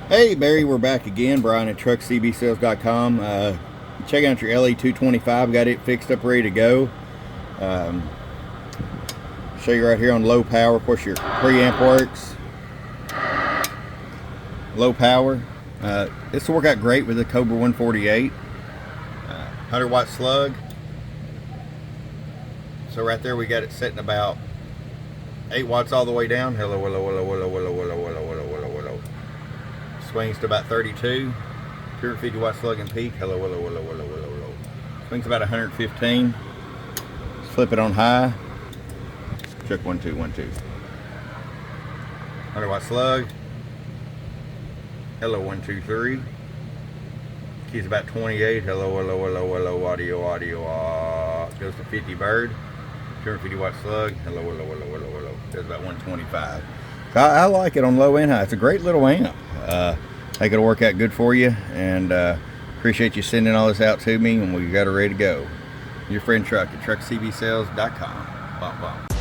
Hey Barry, we're back again. Brian at truckcbsales.com. Checking out your LA225. Got it fixed up, ready to go. Show you right here on low power. Of course, your preamp works. Low power. This will work out great with the Cobra 148. 100 watt slug. So right there we got it setting about 8 watts all the way down. Hello, hello, hello, hello, hello, hello, hello, hello, hello, hello. Swings to about 32. 250 watt slug and peak. Hello, hello, hello, hello, hello, hello. Swings about 115. Flip it on high. Check 1 2 1 2. 100 watt slug. Hello, 1 2 3. Keys about 28. Hello, hello, hello, hello. Audio, audio. Goes to 50 bird. 250 watt slug. Hello, hello, hello, hello, hello. Goes about 125. So I like it on low and high. It's a great little amp. I think it'll work out good for you, and appreciate you sending all this out to me, and we got it ready to go. Your friend Truck at truckcbsales.com. Bom, bom.